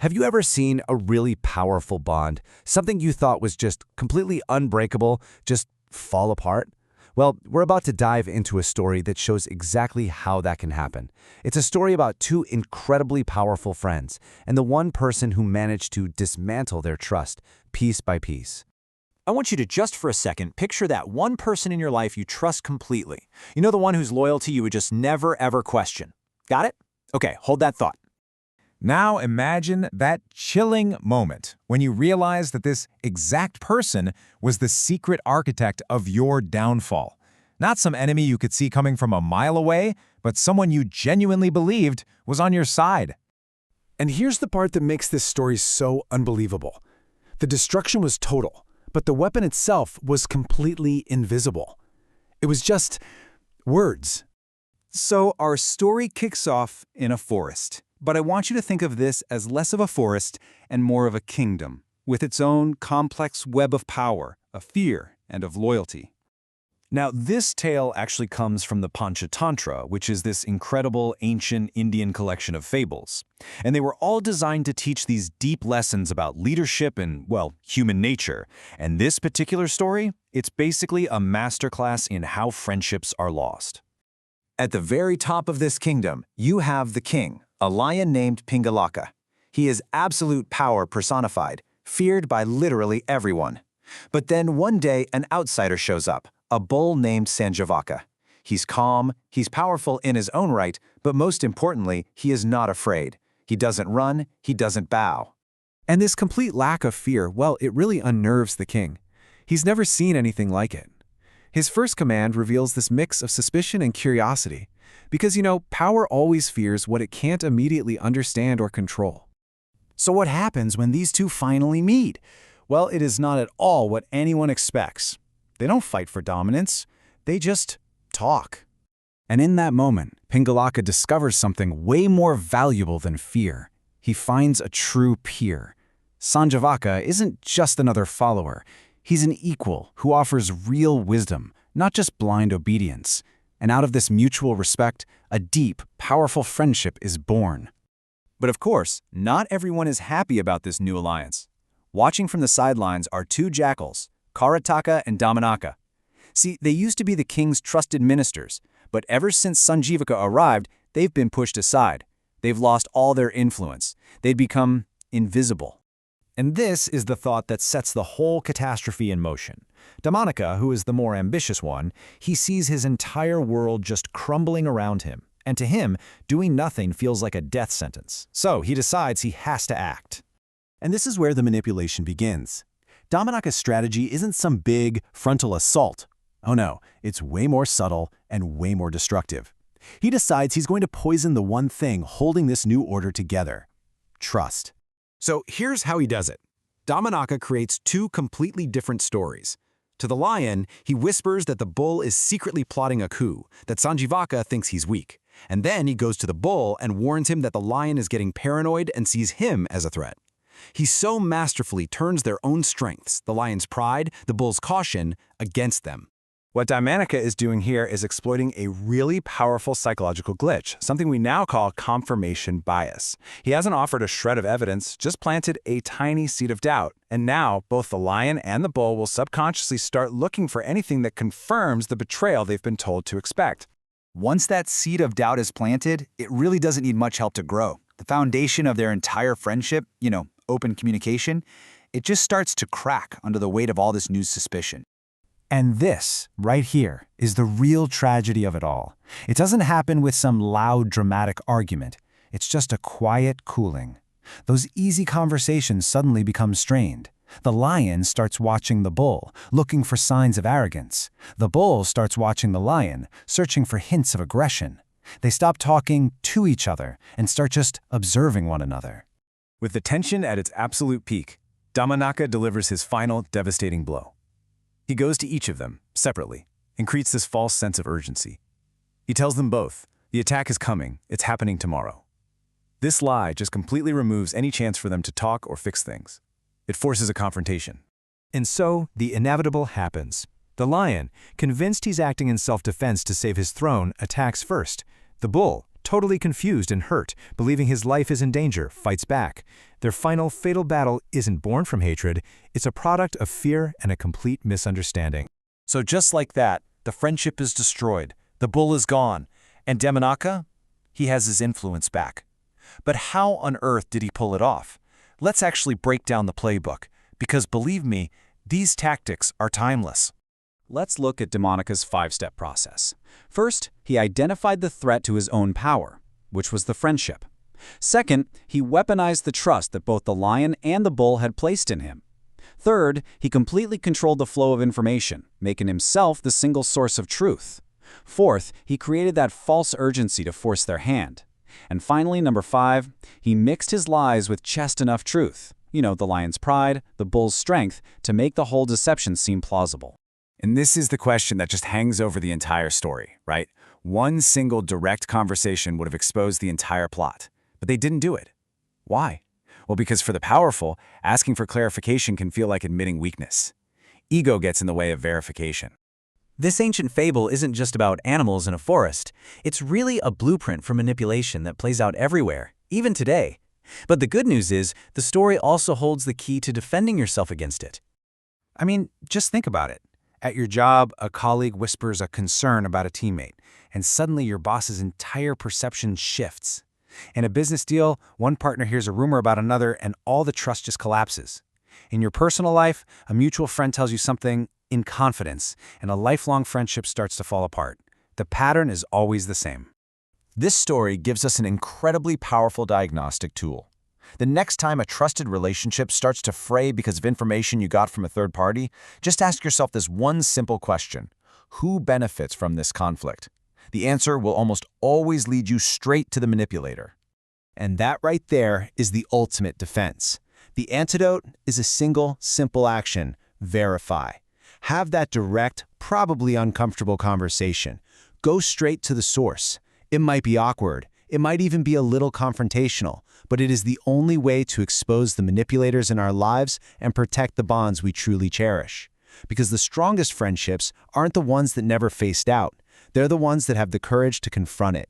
Have you ever seen a really powerful bond, something you thought was just completely unbreakable, just fall apart? Well, we're about to dive into a story that shows exactly how that can happen. It's a story about two incredibly powerful friends and the one person who managed to dismantle their trust piece by piece. I want you to just for a second picture that one person in your life you trust completely. You know, the one whose loyalty you would just never ever question. Got it? Okay, hold that thought. Now imagine that chilling moment when you realize that this exact person was the secret architect of your downfall. Not some enemy you could see coming from a mile away, but someone you genuinely believed was on your side. And here's the part that makes this story so unbelievable. The destruction was total, but the weapon itself was completely invisible. It was just words. So our story kicks off in a forest. But I want you to think of this as less of a forest and more of a kingdom, with its own complex web of power, of fear, and of loyalty. Now, this tale actually comes from the Panchatantra, which is this incredible ancient Indian collection of fables. And they were all designed to teach these deep lessons about leadership and, well, human nature. And this particular story, it's basically a masterclass in how friendships are lost. At the very top of this kingdom, you have the king, a lion named Pingalaka. He is absolute power personified, feared by literally everyone. But then one day an outsider shows up, a bull named Sanjivaka. He's calm, he's powerful in his own right, but most importantly, he is not afraid. He doesn't run, he doesn't bow. And this complete lack of fear, well, it really unnerves the king. He's never seen anything like it. His first command reveals this mix of suspicion and curiosity. Because, power always fears what it can't immediately understand or control. So what happens when these two finally meet? Well, it is not at all what anyone expects. They don't fight for dominance. They just talk. And in that moment, Pingalaka discovers something way more valuable than fear. He finds a true peer. Sanjivaka isn't just another follower. He's an equal who offers real wisdom, not just blind obedience. And out of this mutual respect, a deep, powerful friendship is born. But of course, not everyone is happy about this new alliance. Watching from the sidelines are two jackals, Karataka and Damanaka. See, they used to be the king's trusted ministers, but ever since Sanjivaka arrived, they've been pushed aside. They've lost all their influence. They'd become invisible. And this is the thought that sets the whole catastrophe in motion. Damanaka, who is the more ambitious one, he sees his entire world just crumbling around him. And to him, doing nothing feels like a death sentence. So he decides he has to act. And this is where the manipulation begins. Damanaka's strategy isn't some big, frontal assault. Oh no, it's way more subtle and way more destructive. He decides he's going to poison the one thing holding this new order together: trust. So here's how he does it. Damanaka creates two completely different stories. To the lion, he whispers that the bull is secretly plotting a coup, that Sanjivaka thinks he's weak. And then he goes to the bull and warns him that the lion is getting paranoid and sees him as a threat. He so masterfully turns their own strengths, the lion's pride, the bull's caution, against them. What Damanaka is doing here is exploiting a really powerful psychological glitch, something we now call confirmation bias. He hasn't offered a shred of evidence, just planted a tiny seed of doubt. And now, both the lion and the bull will subconsciously start looking for anything that confirms the betrayal they've been told to expect. Once that seed of doubt is planted, it really doesn't need much help to grow. The foundation of their entire friendship, open communication, it just starts to crack under the weight of all this new suspicion. And this, right here, is the real tragedy of it all. It doesn't happen with some loud, dramatic argument. It's just a quiet cooling. Those easy conversations suddenly become strained. The lion starts watching the bull, looking for signs of arrogance. The bull starts watching the lion, searching for hints of aggression. They stop talking to each other and start just observing one another. With the tension at its absolute peak, Damanaka delivers his final devastating blow. He goes to each of them, separately, and creates this false sense of urgency. He tells them both, the attack is coming, it's happening tomorrow. This lie just completely removes any chance for them to talk or fix things. It forces a confrontation. And so, the inevitable happens. The lion, convinced he's acting in self-defense to save his throne, attacks first. The bull, totally confused and hurt, believing his life is in danger, fights back. Their final fatal battle isn't born from hatred, it's a product of fear and a complete misunderstanding. So just like that, the friendship is destroyed, the bull is gone, and Damanaka? He has his influence back. But how on earth did he pull it off? Let's actually break down the playbook, because believe me, these tactics are timeless. Let's look at Damanaka's 5-step process. First, he identified the threat to his own power, which was the friendship. Second, he weaponized the trust that both the lion and the bull had placed in him. Third, he completely controlled the flow of information, making himself the single source of truth. Fourth, he created that false urgency to force their hand. And finally, number 5, he mixed his lies with just enough truth. You know, the lion's pride, the bull's strength, to make the whole deception seem plausible. And this is the question that just hangs over the entire story, right? One single direct conversation would have exposed the entire plot, but they didn't do it. Why? Well, because for the powerful, asking for clarification can feel like admitting weakness. Ego gets in the way of verification. This ancient fable isn't just about animals in a forest. It's really a blueprint for manipulation that plays out everywhere, even today. But the good news is, the story also holds the key to defending yourself against it. I mean, just think about it. At your job, a colleague whispers a concern about a teammate, and suddenly your boss's entire perception shifts. In a business deal, one partner hears a rumor about another, and all the trust just collapses. In your personal life, a mutual friend tells you something in confidence, and a lifelong friendship starts to fall apart. The pattern is always the same. This story gives us an incredibly powerful diagnostic tool. The next time a trusted relationship starts to fray because of information you got from a third party, just ask yourself this one simple question: who benefits from this conflict? The answer will almost always lead you straight to the manipulator. And that right there is the ultimate defense. The antidote is a single, simple action: verify. Have that direct, probably uncomfortable conversation. Go straight to the source. It might be awkward. It might even be a little confrontational, but it is the only way to expose the manipulators in our lives and protect the bonds we truly cherish. Because the strongest friendships aren't the ones that never faced out. They're the ones that have the courage to confront it.